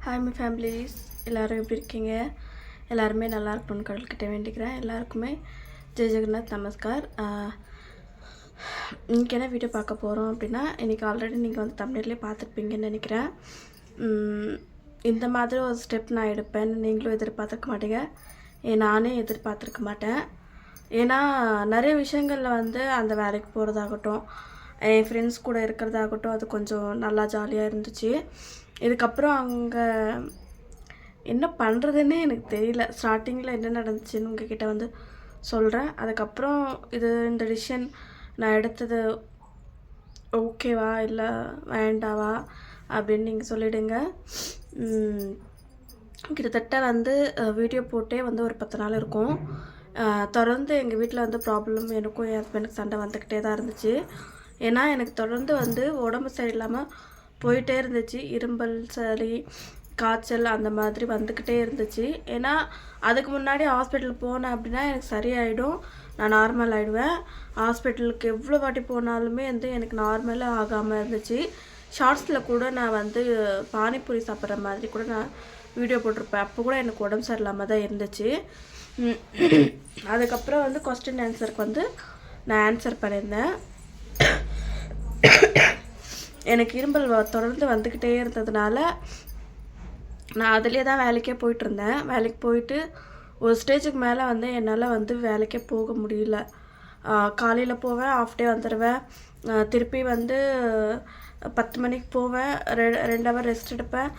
Hi my families, எல்லோரும் எப்படி இருக்கீங்க? எல்லாருமே நல்லா இருக்கணும்னு கடவுள்கிட்ட வேண்டிக்கிறேன். எல்லாருக்குமே ஜெய் ஜெகநாத் நமஸ்கார். இன்றைக்கி என்ன வீடியோ பார்க்க போகிறோம் அப்படின்னா, இன்றைக்கி ஆல்ரெடி நீங்கள் வந்து தமிழ்லேயே பார்த்துருப்பீங்கன்னு நினைக்கிறேன். இந்த மாதிரி ஒரு ஸ்டெப் நான் எடுப்பேன்னு நீங்களும் எதிர்பார்த்துருக்க மாட்டீங்க, நானே எதிர்பார்த்துருக்க மாட்டேன். ஏன்னா நிறைய விஷயங்களில் வந்து அந்த வேலைக்கு போகிறதாகட்டும், என் ஃப்ரெண்ட்ஸ் கூட இருக்கிறதாகட்டும், அது கொஞ்சம் நல்லா ஜாலியாக இருந்துச்சு. இதுக்கப்புறம் அங்கே என்ன பண்ணுறதுன்னே எனக்கு தெரியல. ஸ்டார்டிங்கில் என்ன நடந்துச்சுன்னு உங்ககிட்ட வந்து சொல்கிறேன். அதுக்கப்புறம் இந்த டிசிஷன் நான் எடுத்தது ஓகேவா இல்லை வேண்டாவா அப்படின்னு நீங்கள் சொல்லிவிடுங்க. கிட்டத்தட்ட வந்து வீடியோ போட்டே வந்து ஒரு 10 நாள் இருக்கும். தொடர்ந்து எங்கள் வீட்டில் வந்து ப்ராப்ளம், எனக்கும் என் ஹஸ்பண்டுக்கு சண்டை வந்துக்கிட்டே தான் இருந்துச்சு. ஏன்னா எனக்கு தொடர்ந்து வந்து உடம்பு சரியில்லாமல் போயிட்டே இருந்துச்சு. இரும்பல், சளி, காய்ச்சல் அந்த மாதிரி வந்துக்கிட்டே இருந்துச்சு. ஏன்னா அதுக்கு முன்னாடி ஹாஸ்பிட்டலுக்கு போனேன் அப்படின்னா எனக்கு சரியாயிடும், நான் நார்மல் ஆகிடுவேன். ஹாஸ்பிட்டலுக்கு எவ்வளோ வாட்டி போனாலுமே வந்து எனக்கு நார்மலாக ஆகாமல் இருந்துச்சு. ஷார்ட்ஸில் கூட நான் வந்து பானிபூரி சாப்பிட்ற மாதிரி கூட நான் வீடியோ போட்டிருப்பேன். அப்போ கூட எனக்கு உடம்பு சரியில்லாமல் தான் இருந்துச்சு. அதுக்கப்புறம் வந்து கொஸ்டின் ஆன்சருக்கு வந்து நான் ஆன்சர் பண்ணியிருந்தேன். எனக்கு இரும்பல் தொடர்ந்து வந்துக்கிட்டே இருந்ததுனால நான் அதிலே தான் வேலைக்கே போயிட்டுருந்தேன். வேலைக்கு போயிட்டு ஒரு ஸ்டேஜுக்கு மேலே வந்து என்னால் வந்து வேலைக்கே போக முடியல. காலையில் போவேன், ஆஃப் டே வந்துடுவேன். திருப்பி வந்து 10 மணிக்கு போவேன், 2 ஹவர் ரெஸ்ட் எடுப்பேன்.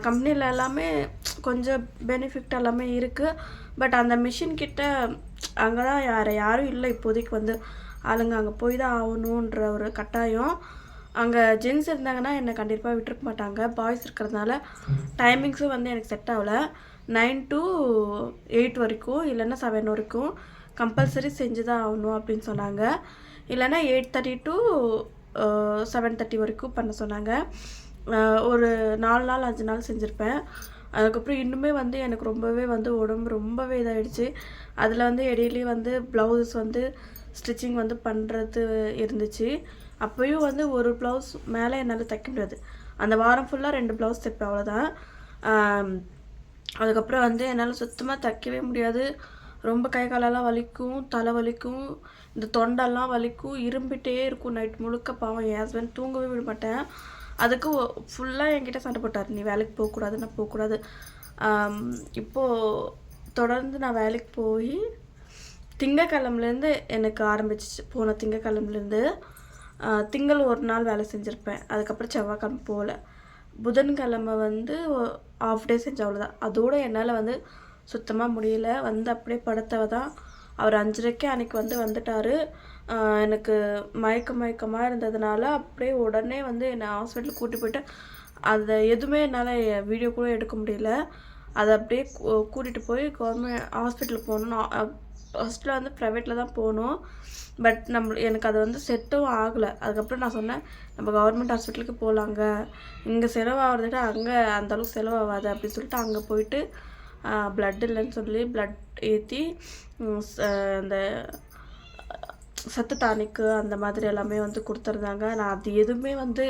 கம்பெனியில் எல்லாமே கொஞ்சம் பெனிஃபிட் எல்லாமே இருக்குது. பட் அந்த மிஷின்கிட்ட அங்கே தான் யாரும் இல்லை இப்போதைக்கு. வந்து ஆளுங்க அங்கே போய் தான் ஆகணுன்ற ஒரு கட்டாயம். அங்கே ஜென்ஸ் இருந்தாங்கன்னா என்னை கண்டிப்பாக விட்டுருக்க மாட்டாங்க. பாய்ஸ் இருக்கிறதுனால டைமிங்ஸும் வந்து எனக்கு செட் ஆகலை. 9 to 8 வரைக்கும், இல்லைன்னா 7 வரைக்கும் கம்பல்சரி செஞ்சு தான் ஆகணும் அப்படின்னு சொன்னாங்க. இல்லைன்னா 8:30 to 7:30 வரைக்கும் பண்ண சொன்னாங்க. ஒரு 4 நாள் 5 நாள் செஞ்சுருப்பேன். அதுக்கப்புறம் இன்னுமே வந்து எனக்கு ரொம்பவே வந்து உடம்பு ரொம்பவே இதாகிடுச்சு. அதில் வந்து இடையிலேயே வந்து ப்ளவுஸ் வந்து ஸ்டிச்சிங் வந்து பண்ணுறது இருந்துச்சு. அப்போயும் வந்து ஒரு ப்ளவுஸ் மேலே என்னால் தைக்க முடியாது. அந்த வாரம் ஃபுல்லாக 2 ப்ளவுஸ் தைப்பேன், அவ்வளோதான். அதுக்கப்புறம் வந்து என்னால் சுத்தமாக தைக்கவே முடியாது. ரொம்ப கை காலெல்லாம் வலிக்கும், தலை வலிக்கும், இந்த தொண்டெல்லாம் வலிக்கும், இரும்பிட்டே இருக்கும் நைட் முழுக்க. பாவம் என் ஹஸ்பண்ட் தூங்கவே விட மாட்டேன். அதுக்கு ஃபுல்லாக என்கிட்ட சண்டை போட்டார், நீ வேலைக்கு போகக்கூடாது, நான் போகக்கூடாது. இப்போது தொடர்ந்து நான் வேலைக்கு போய் திங்கக்கிழமைலேருந்து எனக்கு ஆரம்பிச்சிச்சு. போன திங்கக்கிழமைலேருந்து திங்கள் ஒரு நாள் வேலை செஞ்சுருப்பேன். அதுக்கப்புறம் செவ்வாய்க்கிழமை போகல. புதன்கிழமை வந்து ஆஃப் டே செஞ்ச, அவ்வளோதான். அதோடு என்னால் வந்து சுத்தமாக முடியல. வந்து அப்படியே படுத்தவ தான். அவர் 5:30க்கு அன்றைக்கி வந்துட்டார். எனக்கு மயக்கமாக இருந்ததுனால அப்படியே உடனே வந்து என்னை ஹாஸ்பிட்டலுக்கு கூட்டி போயிட்டு, அதை எதுவுமே என்னால் வீடியோ கூட எடுக்க முடியல. அதை அப்படியே கூட்டிகிட்டு போய் கவர்மெண்ட் ஹாஸ்பிட்டலுக்கு போகணும். ஃபஸ்ட்டில் வந்து ப்ரைவேட்டில் தான் போகணும். பட் எனக்கு அது வந்து செட்டும் ஆகலை. அதுக்கப்புறம் நான் சொன்னேன், நம்ம கவர்மெண்ட் ஹாஸ்பிட்டலுக்கு போகலாங்க, இங்கே செலவாகிறத அங்கே அந்தளவுக்கு செலவாகாது அப்படின்னு சொல்லிட்டு அங்கே போயிட்டு ப்ளட் இல்லைன்னு சொல்லி ப்ளட் ஏற்றி அந்த சத்து டானிக்கு அந்த மாதிரி எல்லாமே வந்து கொடுத்துருந்தாங்க. நான் அது எதுவுமே வந்து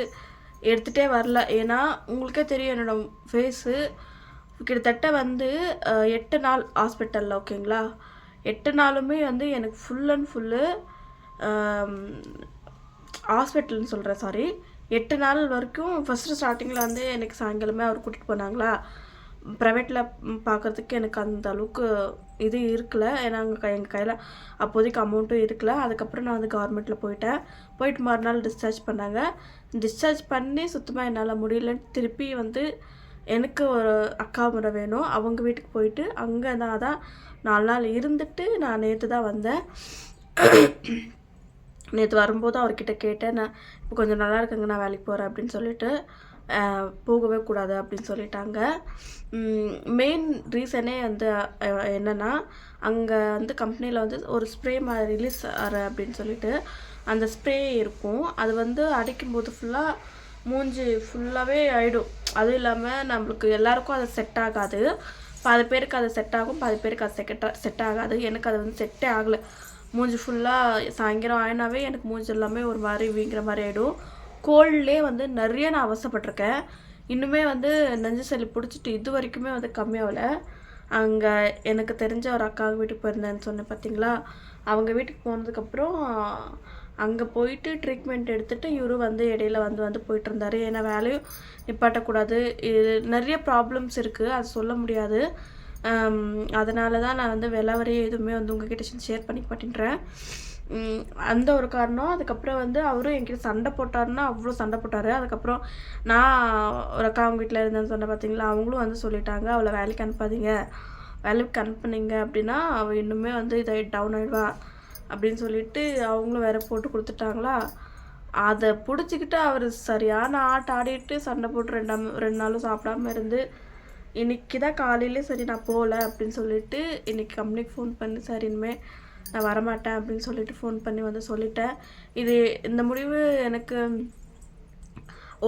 எடுத்துகிட்டே வரல. ஏன்னா உங்களுக்கே தெரியும் என்னோடய ஃபேஸு கிட்டத்தட்ட வந்து 8 நாள் ஹாஸ்பிட்டலில், ஓகேங்களா. 8 நாளுமே வந்து எனக்கு ஃபுல் அண்ட் ஃபுல்லு ஹாஸ்பிட்டல்னு சொல்கிறேன், சாரி, 8 நாள் வரைக்கும். ஃபஸ்ட்டு ஸ்டார்டிங்கில் வந்து எனக்கு சாயங்காலமே அவர் கூட்டிகிட்டு போனாங்களா. ப்ரைவேட்டில் பார்க்குறதுக்கு எனக்கு அந்த அளவுக்கு இது இருக்கல. ஏன்னா எங்கள் கையில் அப்போதைக்கு அமௌண்ட்டும் இருக்கல. அதுக்கப்புறம் நான் வந்து கவர்மெண்ட்டில் போயிட்டு மறுநாள் டிஸ்சார்ஜ் பண்ணாங்க. டிஸ்சார்ஜ் பண்ணி சுத்தமாக என்னால் முடியலன்னு திருப்பி வந்து எனக்கு ஒரு அக்கா முறை வேணும், அவங்க வீட்டுக்கு போயிட்டு அங்கே தான் 4 நாள் இருந்துட்டு நான் நேற்று தான் வந்தேன். நேற்று வரும்போது அவர்கிட்ட கேட்டேன், நான் இப்போ கொஞ்சம் நல்லா இருக்குங்க, நான் வேலைக்கு போகிறேன் அப்படின்னு சொல்லிட்டு. போகவே கூடாது அப்படின்னு சொல்லிட்டாங்க. மெயின் ரீசனே வந்து என்னென்னா, அங்கே வந்து கம்பெனியில் வந்து ஒரு ஸ்ப்ரே மாதிரி ரிலீஸ் ஆகிற அப்படின்னு சொல்லிட்டு அந்த ஸ்ப்ரே இருக்கும். அது வந்து அடிக்கும்போது ஃபுல்லாக மூஞ்சி ஃபுல்லாகவே ஆகிடும். அதுவும் இல்லாமல் நம்மளுக்கு எல்லாருக்கும் அது செட் ஆகாது. பாதி பேருக்கு அது செட் ஆகும், பாதி பேருக்கு அது செட் ஆகாது. எனக்கு அது வந்து செட்டே ஆகலை. மூஞ்சி ஃபுல்லாக சாயங்காலம் ஆயினாவே எனக்கு மூஞ்சி எல்லாமே ஒரு மாதிரி வீங்கிற மாதிரி ஆகிடும். கோல்ட்லேயே வந்து நிறைய நான் அவசப்பட்டிருக்கேன். இன்னுமே வந்து நெஞ்சு சளி பிடிச்சிட்டு இது வரைக்குமே வந்து கம்மியாகலை. அங்கே எனக்கு தெரிஞ்ச ஒரு அக்கா வீட்டுக்கு போயிருந்தேன்னு சொன்னேன் பார்த்தீங்களா, அவங்க வீட்டுக்கு போனதுக்கப்புறம் அங்கே போயிட்டு ட்ரீட்மெண்ட் எடுத்துகிட்டு இவரும் வந்து இடையில வந்து போயிட்டு இருந்தார். ஏன்னா வேலையும் நிப்பாட்டக்கூடாது. இது நிறைய ப்ராப்ளம்ஸ் இருக்குது, அது சொல்ல முடியாது. அதனால தான் நான் வந்து விலாவரியே எதுவுமே வந்து உங்ககிட்ட ஷேர் பண்ணிக்க மாட்டேன்றேன். அந்த ஒரு காரணம். அதுக்கப்புறம் வந்து அவரும் என்கிட்ட சண்டை போட்டாருன்னா அவ்வளோ சண்டை போட்டார். அதுக்கப்புறம் நான் ஒரு அக்கா அவங்க வீட்டில் இருந்தேன்னு சொன்னேன் பார்த்தீங்களா, அவங்களும் வந்து சொல்லிட்டாங்க, அவளை வேலைக்கு அனுப்பாதீங்க, வேலைக்கு அனுப்புனீங்க அப்படின்னா அவள் இன்னுமே வந்து டவுன் ஆகிடுவா அப்படின்னு சொல்லிட்டு அவங்களும் வேற போட்டு கொடுத்துட்டாங்களா. அதை பிடிச்சிக்கிட்டு அவர் சரியான ஆட்டம் ஆடிட்டு சண்டை போட்டு 2 நாளும் சாப்பிடாம இருந்து இன்றைக்கி தான் காலையிலே சரி நான் போகல அப்படின்னு சொல்லிட்டு இன்றைக்கி கம்பெனிக்கு ஃபோன் பண்ணி சரி இனிமேல் நான் வரமாட்டேன் அப்படின்னு சொல்லிட்டு ஃபோன் பண்ணி வந்து சொல்லிட்டேன். இந்த முடிவு எனக்கு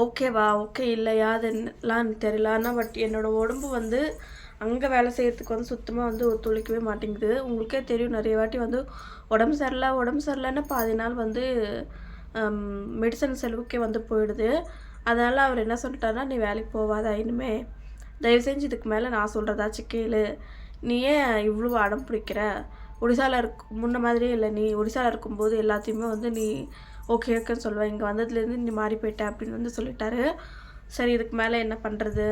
ஓகேவா ஓகே இல்லையா அதெல்லாம் எனக்கு தெரியல. ஆனால் பட் என்னோடய உடம்பு வந்து அங்கே வேலை செய்கிறதுக்கு வந்து சுத்தமாக வந்து ஒத்துழைக்கவே மாட்டேங்குது. உங்களுக்கே தெரியும், நிறைய வாட்டி வந்து உடம்பு சரியில்லைன்னு பாதி நாள் வந்து மெடிசன் செலவுக்கே வந்து போயிடுது. அதனால் அவர் என்ன சொல்லிட்டாருன்னா, நீ வேலைக்கு போவாதா இனிமே, தயவு செஞ்சு இதுக்கு மேலே நான் சொல்கிறதாச்சும் கேளு, நீ ஏன் இவ்வளோ அடம் பிடிக்கிற, ஒடிசாவில் முன்ன மாதிரியே இல்லை, நீ ஒடிசாவில் இருக்கும்போது எல்லாத்தையுமே வந்து நீ ஓகேன்னு சொல்லுவேன், இங்கே வந்ததுலேருந்து நீ மாறி போயிட்ட அப்படின்னு வந்து சொல்லிட்டாரு. சரி இதுக்கு மேலே என்ன பண்ணுறது,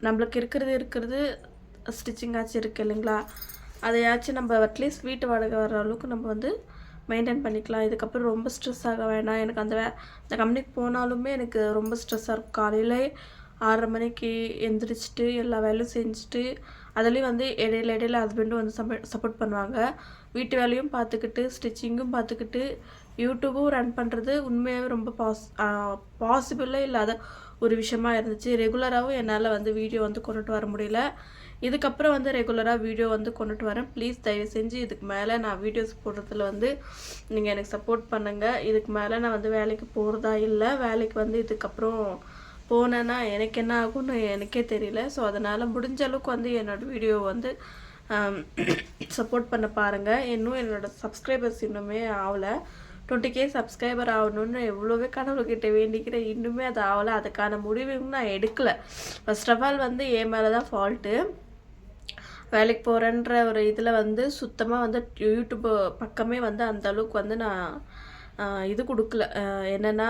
நம்மளுக்கு இருக்கிறது ஸ்டிச்சிங் ஆச்சு இருக்குது இல்லைங்களா, அதையாச்சும் நம்ம அட்லீஸ்ட் வீட்டு வாடகை வர அளவுக்கு நம்ம வந்து மெயின்டைன் பண்ணிக்கலாம். இதுக்கப்புறம் ரொம்ப ஸ்ட்ரெஸ் ஆக வேண்டாம். எனக்கு அந்த கம்பெனிக்கு போனாலுமே எனக்கு ரொம்ப ஸ்ட்ரெஸ்ஸாக இருக்கும். காலையில் 6:30 மணிக்கு எந்திரிச்சிட்டு எல்லா வேலையும் செஞ்சுட்டு, அதுலேயும் வந்து இடையில ஹஸ்பண்டும் வந்து சப்போர்ட் பண்ணுவாங்க. வீட்டு வேலையும் பார்த்துக்கிட்டு ஸ்டிச்சிங்கும் பார்த்துக்கிட்டு யூடியூபும் ரன் பண்ணுறது உண்மையாகவே ரொம்ப பாசிபிளே இல்லாத ஒரு விஷயமா இருந்துச்சு. ரெகுலராகவும் என்னால் வந்து வீடியோ வந்து கொண்டுட்டு வர முடியல. இதுக்கப்புறம் வந்து ரெகுலராக வீடியோ வந்து கொண்டுட்டு வரேன். ப்ளீஸ் தயவு செஞ்சு இதுக்கு மேலே நான் வீடியோஸ் போடுறதுல வந்து நீங்கள் எனக்கு சப்போர்ட் பண்ணுங்கள். இதுக்கு மேலே நான் வந்து வேலைக்கு போகிறதா இல்லை, வேலைக்கு வந்து இதுக்கப்புறம் போனேன்னா எனக்கு என்ன ஆகும்னு எனக்கே தெரியல. ஸோ அதனால் முடிஞ்ச அளவுக்கு வந்து என்னோடய வீடியோ வந்து சப்போர்ட் பண்ண பாருங்கள். இன்னும் என்னோடய சப்ஸ்கிரைபர்ஸ் இன்னுமே ஆகலை. 20K சப்ஸ்கிரைபர் ஆகணுன்னு எவ்வளோவே கடவுள்கிட்ட வேண்டிக்கிறேன், இன்னுமே அது ஆகலை. அதுக்கான முடிவும் நான் எடுக்கலை. ஃபர்ஸ்ட் ஆஃப் ஆல் வந்து என் மேலே தான் ஃபால்ட்டு. வேலைக்கு போகிறேன்ற ஒரு இதில் வந்து சுத்தமாக வந்து யூடியூப் பக்கமே வந்து அந்தளவுக்கு வந்து நான் இது கொடுக்கல. என்னென்னா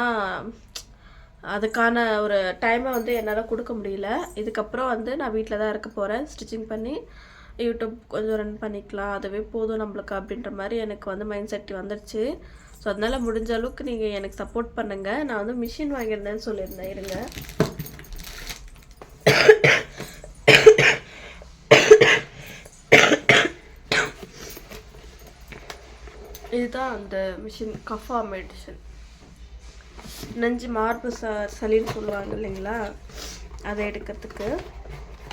அதுக்கான ஒரு டைமை வந்து என்னால் கொடுக்க முடியல. இதுக்கப்புறம் வந்து நான் வீட்டில் தான் இருக்க போகிறேன். ஸ்டிச்சிங் பண்ணி யூடியூப் கொஞ்சம் ரன் பண்ணிக்கலாம், அதுவே போதும் நம்மளுக்கு அப்படின்ற மாதிரி எனக்கு வந்து மைண்ட் செட் வந்துடுச்சு. ஸோ அதனால் முடிஞ்ச அளவுக்கு நீங்கள் எனக்கு சப்போர்ட் பண்ணுங்கள். நான் வந்து மிஷின் வாங்கியிருந்தேன்னு சொல்லியிருந்தேன், இருங்க. இதுதான் அந்த மிஷின், கஃபா மெடிசன், நெஞ்சு மார்பு சளின்னு சொல்லுவாங்க இல்லைங்களா, அதை எடுக்கிறதுக்கு.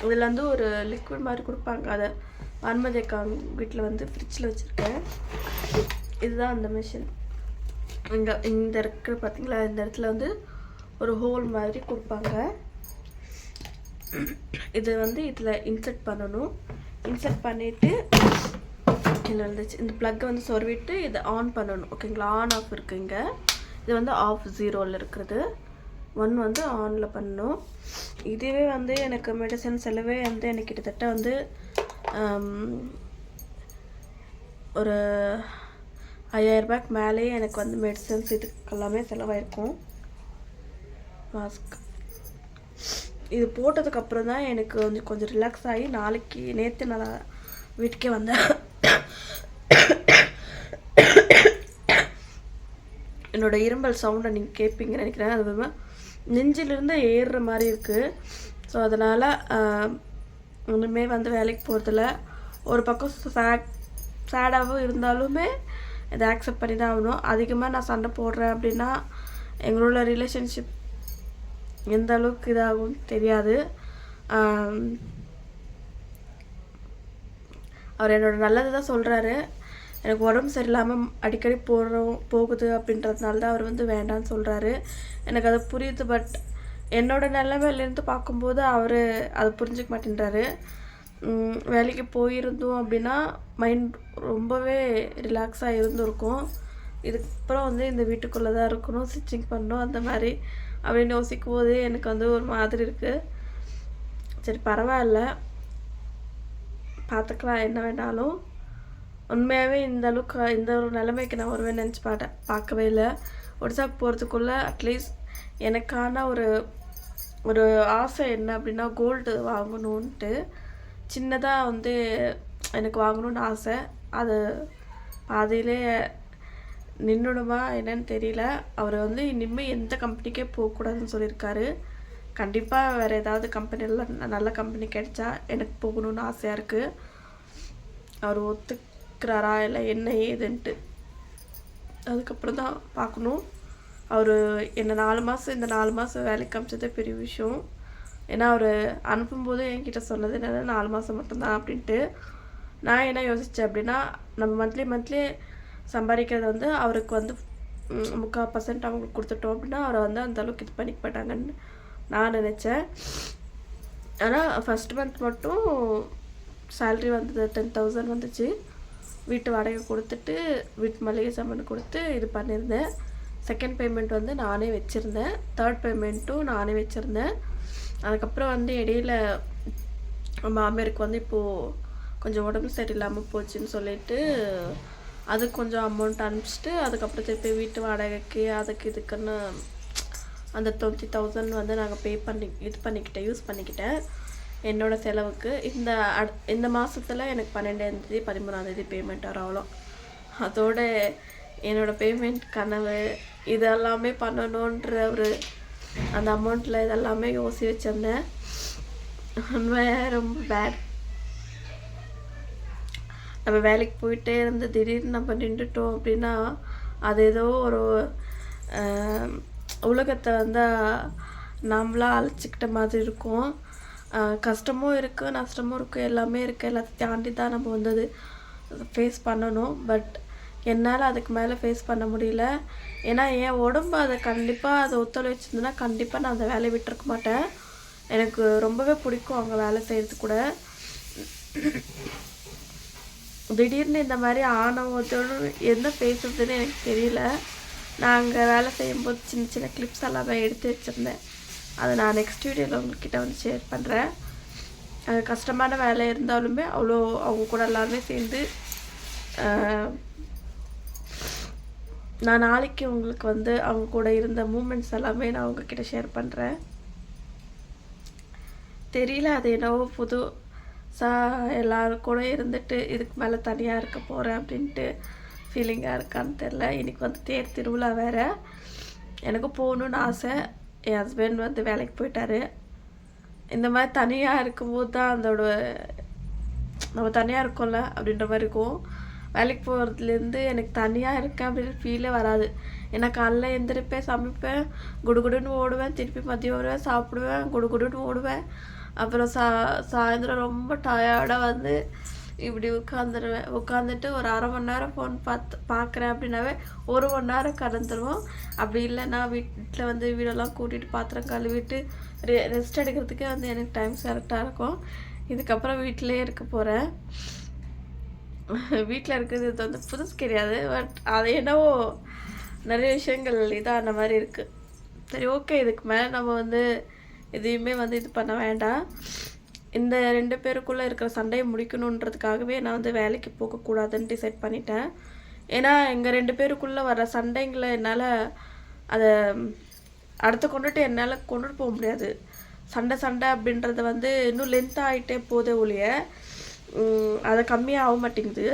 இதில் வந்து ஒரு லிக்விட் மாதிரி கொடுப்பாங்க, அதை வான்மதியக்கா வீட்டில் வந்து ஃப்ரிட்ஜில் வச்சுருக்கேன். இதுதான் அந்த மிஷின். இந்த இருக்கிற பார்த்தீங்களா, இந்த இடத்துல வந்து ஒரு ஹோல் மாதிரி கொடுப்பாங்க. இது வந்து இதில் இன்சர்ட் பண்ணணும். இன்சர்ட் பண்ணிவிட்டு இதில் வந்துச்சு இந்த ப்ளக்கை வந்து சொருவிட்டு இதை ஆன் பண்ணணும். ஓகேங்களா, ஆன் ஆஃப் இருக்குங்க. இது வந்து ஆஃப் 0ல் இருக்கிறது, 1 வந்து ஆனில் பண்ணணும். இதுவே வந்து எனக்கு மெடிசன் செலவே வந்து எனக்கு கிட்டத்தட்ட வந்து ஒரு 5000 ரூபாய்க்கு மேலேயே எனக்கு வந்து மெடிசன்ஸ் இதுக்கெல்லாமே செலவாயிருக்கும். மாஸ்க் இது போட்டதுக்கப்புறம் தான் எனக்கு வந்து கொஞ்சம் ரிலாக்ஸ் ஆகி நேற்று நான் வீட்டுக்கே வந்தேன். என்னோடய இரும்பல் சவுண்டை நீங்கள் கேட்பீங்கன்னு நினைக்கிறேன். அது நெஞ்சிலிருந்து ஏறுற மாதிரி இருக்குது. ஸோ அதனால் ஒன்றுமே வந்து வேலைக்கு போகிறதில்ல. ஒரு பக்கம் சேடாகவும் இருந்தாலுமே இதை ஆக்செப்ட் பண்ணி தான் ஆகணும். அதிகமாக நான் சண்டை போடுறேன் அப்படின்னா எங்களோட ரிலேஷன்ஷிப் எந்த அளவுக்கு இதாகும் தெரியாது. அவர் என்னோட நல்லது தான் சொல்கிறாரு. எனக்கு உடம்பு சரியில்லாமல் அடிக்கடி போகுது அப்படின்றதுனால தான் அவர் வந்து வேண்டான்னு சொல்கிறாரு. எனக்கு அது புரியுது. பட் என்னோடய நிலைமையிலேருந்து பார்க்கும்போது அவர் அதை புரிஞ்சிக்க மாட்டேன்றாரு. வேலைக்கு போயிருந்தோம் அப்படின்னா மைண்ட் ரொம்பவே ரிலாக்ஸாக இருந்திருக்கும். இதுக்கப்புறம் வந்து இந்த வீட்டுக்குள்ளே தான் இருக்கணும், ஸ்டிச்சிங் பண்ணணும், அந்த மாதிரி அப்படின்னு யோசிக்கும் போது எனக்கு வந்து ஒரு மாதிரி இருக்குது. சரி பரவாயில்ல, பார்த்துக்கலாம் என்ன வேணாலும். உண்மையாகவே இந்த அளவுக்கு இந்த ஒரு நிலைமைக்கு நான் வருவேன்னு நினச்சி பார்க்கவே இல்லை. ஒடிசாக்கு போகிறதுக்குள்ளே அட்லீஸ்ட் எனக்கான ஒரு ஒரு ஆசை என்ன அப்படின்னா கோல்டு வாங்கணுன்ட்டு சின்னதாக வந்து எனக்கு வாங்கணுன்னு ஆசை. அது பாதியிலே நின்றுடுமா என்னன்னு தெரியல. அவர் வந்து இனிமேல் எந்த கம்பெனிக்கே போகக்கூடாதுன்னு சொல்லியிருக்காரு. கண்டிப்பாக வேறு ஏதாவது கம்பெனியில் நல்ல கம்பெனி கிடைச்சா எனக்கு போகணுன்னு ஆசையாக இருக்குது. அவர் ஒத்துக்கிறாரா இல்லை என்ன ஏதுன்ட்டு அதுக்கப்புறம் தான் பார்க்கணும். அவர் என்னை 4 மாதம் இந்த 4 மாதம் வேலைக்கு அமிச்சதே பெரிய விஷயம். ஏன்னா அவர் அனுப்பும்போது என்கிட்ட சொன்னது என்னென்னா 4 மாதம் மட்டும்தான் அப்படின்ட்டு. நான் என்ன யோசித்தேன் அப்படின்னா, நம்ம மந்த்லி சம்பாதிக்கிறது வந்து அவருக்கு வந்து 3/4% அவங்களுக்கு கொடுத்துட்டோம் அப்படின்னா அவரை வந்து அந்தளவுக்கு இது பண்ணிக்க மாட்டாங்கன்னு நான் நினச்சேன். ஆனால் ஃபஸ்ட் மந்த் மட்டும் சேல்ரி வந்தது 10,000 வந்துச்சு. வீட்டு வாடகை கொடுத்துட்டு வீட்டு மளிகை சாமான் கொடுத்து இது பண்ணியிருந்தேன். செகண்ட் பேமெண்ட் வந்து நானே வச்சுருந்தேன். தேர்ட் பேமெண்ட்டும் நானே வச்சுருந்தேன். அதுக்கப்புறம் வந்து இடையில மாமியாருக்கு வந்து இப்போது கொஞ்சம் உடம்பு சரியில்லாமல் போச்சுன்னு சொல்லிட்டு அதுக்கு கொஞ்சம் அமௌண்ட் அனுப்பிச்சிட்டு அதுக்கப்புறம் திருப்பி வீட்டு வாடகைக்கு அதுக்கு இதுக்குன்னு அந்த 20,000 வந்து நாங்கள் பே பண்ணி யூஸ் பண்ணிக்கிட்டேன் என்னோடய செலவுக்கு. இந்த மாதத்தில் எனக்கு 12ஆம் தேதி 13ஆம் தேதி பேமெண்ட் வரும். அவ்வளோ அதோட என்னோடய பேமெண்ட் கனவு இதெல்லாமே பண்ணணுன்ற ஒரு அந்த அமௌண்ட்டில் இதெல்லாமே யோசி வச்சுருந்தேன். உண்மையாக ரொம்ப பேட். நம்ம வேலைக்கு போயிட்டே இருந்து திடீர்னு நம்ம நின்றுட்டோம் அப்படின்னா அது ஏதோ ஒரு உலகத்தை வந்து நம்மளாக அழைச்சிக்கிட்ட மாதிரி இருக்கும். கஷ்டமும் இருக்குது, நஷ்டமும் இருக்குது, எல்லாமே இருக்குது. எல்லாத்தையும் தாண்டி தான் நம்ம வந்து அது ஃபேஸ் பண்ணணும். பட் என்னால் அதுக்கு மேலே ஃபேஸ் பண்ண முடியல. ஏன்னா என் உடம்பு அதை கண்டிப்பாக அதை ஒத்துழைச்சிருந்ததுன்னா கண்டிப்பாக நான் அந்த வேலையை விட்டுருக்க மாட்டேன். எனக்கு ரொம்பவே பிடிக்கும் அவங்க வேலை செய்கிறது கூட. திடீர்னு இந்த மாதிரி ஆனவத்தோடு என்ன பேசுறதுன்னு எனக்கு தெரியல. நான் அங்கே வேலை செய்யும்போது சின்ன சின்ன கிளிப்ஸ் எல்லாமே எடுத்து வச்சுருந்தேன். அதை நான் நெக்ஸ்ட் வீடியோவில் உங்கள்கிட்ட வந்து ஷேர் பண்ணுறேன். கஷ்டமான வேலை இருந்தாலுமே அவ்வளோ அவங்க கூட எல்லாருமே சேர்ந்து நான் நாளைக்கு உங்களுக்கு வந்து அவங்க கூட இருந்த மூமெண்ட்ஸ் எல்லாமே நான் உங்ககிட்ட ஷேர் பண்ணுறேன். தெரியல, அது என்னவோ புது எல்லோரும் கூட இருந்துட்டு இதுக்கு மேலே தனியாக இருக்க போகிறேன் அப்படின்ட்டு ஃபீலிங்காக இருக்கான்னு தெரில. இன்றைக்கி வந்து தேர் திருவிழா வேறு. எனக்கு போகணுன்னு ஆசை. என் ஹஸ்பண்ட் வந்து வேலைக்கு போயிட்டாரு. இந்த மாதிரி தனியாக இருக்கும்போது தான் அதோட நம்ம தனியாக இருக்கோம்ல அப்படின்ற மாதிரி இருக்கும். வேலைக்கு போகிறதுலேருந்து எனக்கு தனியாக இருக்கேன் அப்படின்னு ஃபீலே வராது. ஏன்னா காலைல எழுந்திரிப்பேன், சமைப்பேன், குடுகுடுன்னு ஓடுவேன், திருப்பி மதியம் வருவேன், சாப்பிடுவேன், குடுகுடுன்னு ஓடுவேன். அப்புறம் சாயந்தரம் ரொம்ப டயர்டாக வந்து இப்படி உட்காந்துட்டு ஒரு 1/2 மணி நேரம் ஃபோன் பார்க்குறேன் அப்படின்னாவே 1 மணி நேரம் கடந்துருவோம். அப்படி இல்லைன்னா வீட்டில் வந்து வீடெல்லாம் கூட்டிகிட்டு பாத்திரம் கழுவிட்டு ரெஸ்ட் எடுக்கிறதுக்கே வந்து எனக்கு டைம் கரெக்டாக இருக்கும். இதுக்கப்புறம் வீட்டிலே இருக்க போகிறேன். வீட்டில் இருக்கிறது வந்து புதுசு கிடையாது. பட் அது என்னவோ நிறைய விஷயங்கள் இதான மாதிரி இருக்குது. சரி ஓகே, இதுக்கு மேலே நம்ம வந்து எதையுமே வந்து இது பண்ண வேண்டாம். இந்த 2 பேருக்குள்ளே இருக்கிற சண்டையை முடிக்கணுன்றதுக்காகவே நான் வந்து வேலைக்கு போகக்கூடாதுன்னு டிசைட் பண்ணிட்டேன். ஏன்னா எங்கள் 2 பேருக்குள்ளே வர சண்டைங்களை என்னால் அதை என்னால் கொண்டுட்டு போக முடியாது. சண்டை அப்படின்றது வந்து இன்னும் லென்த்தாக ஆகிட்டே போதே ஒழிய அதை கம்மியாக ஆக மாட்டேங்குது.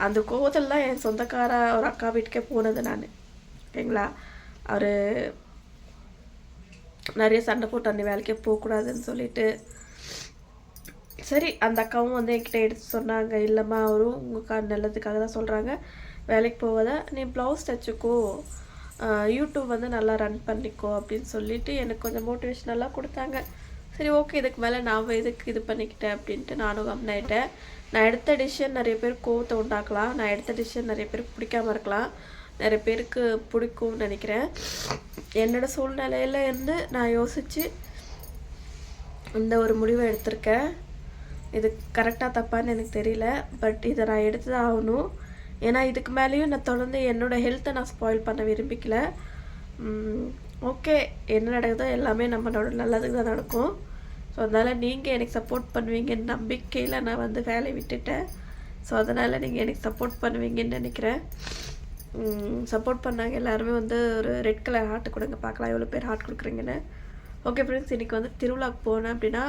அந்த கோவத்தில் தான் என் சொந்தக்கார ஒரு அக்கா வீட்டுக்கே போனது நான். ஓகேங்களா, அவர் நிறைய சண்டை போட்டு அந்த வேலைக்கே போகக்கூடாதுன்னு சொல்லிட்டு சரி அந்த அக்காவும் வந்து என்கிட்ட எடுத்து சொன்னாங்க, இல்லைம்மா அவரும் உங்கள் நல்லதுக்காக தான் சொல்கிறாங்க, வேலைக்கு போவதை நீ ப்ளவுஸ் தைச்சிக்கோ, யூடியூப் வந்து நல்லா ரன் பண்ணிக்கோ அப்படின்னு சொல்லிட்டு எனக்கு கொஞ்சம் மோட்டிவேஷனெல்லாம் கொடுத்தாங்க. சரி ஓகே, இதுக்கு மேலே நான் இதுக்கு இது பண்ணிக்கிட்டேன் அப்படின்ட்டு நானும் கம்னாயிட்டேன். நான் எடுத்த டிசிஷன் நிறைய பேர் கோவத்தை உண்டாக்கலாம், நான் எடுத்த டிசிஷன் நிறைய பேருக்கு பிடிக்காமல் இருக்கலாம், நிறைய பேருக்கு பிடிக்கும்னு நினைக்கிறேன். என்னோடய சூழ்நிலையில் இருந்து நான் யோசித்து இந்த ஒரு முடிவை எடுத்திருக்கேன். இது கரெக்டாக தப்பான்னு எனக்கு தெரியல. பட் இதை நான் எடுத்து தான் ஆகணும். ஏன்னா இதுக்கு மேலேயும் நான் தொடர்ந்து என்னோடய ஹெல்த்தை நான் ஸ்பாயில் பண்ண விரும்பிக்கல. ஓகே, என்ன நடக்குதோ எல்லாமே நம்மளோட நல்லதுக்கு தான் நடக்கும். ஸோ அதனால் நீங்கள் எனக்கு சப்போர்ட் பண்ணுவீங்கன்னு நம்பிக்கையில் நான் வந்து வேலையை விட்டுட்டேன். ஸோ அதனால் நீங்கள் எனக்கு சப்போர்ட் பண்ணுவீங்கன்னு நினைக்கிறேன். சப்போர்ட் பண்ணாங்க எல்லாருமே வந்து ஒரு ரெட் கலர் ஹார்ட் கொடுங்க, பார்க்கலாம் எவ்வளோ பேர் ஹார்ட் கொடுக்குறீங்கன்னு. ஓகே ஃப்ரெண்ட்ஸ், இன்றைக்கி வந்து திருவிழாவுக்கு போனேன் அப்படின்னா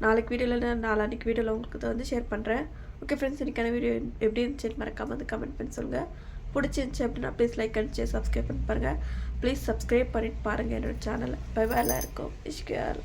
நாளைக்கு வீடியோவில் நாளான்னைக்கு வீடியோவில் உங்களுக்கு தான் வந்து ஷேர் பண்ணுறேன். ஓகே ஃப்ரெண்ட்ஸ், இன்றைக்கான வீடியோ எப்படி இருந்துச்சுன்னு மறக்காமல் வந்து கமெண்ட் பண்ணி சொல்லுங்கள். பிடிச்சிருந்துச்சி அப்படின்னா please like and share, subscribe பண்ணி பாருங்கள். ப்ளீஸ் சப்ஸ்கிரைப் பண்ணிட்டு பாருங்கள் என்னோடய சேனலை. பை பாய், எல்லாருக்கும் இஷ்கியார்.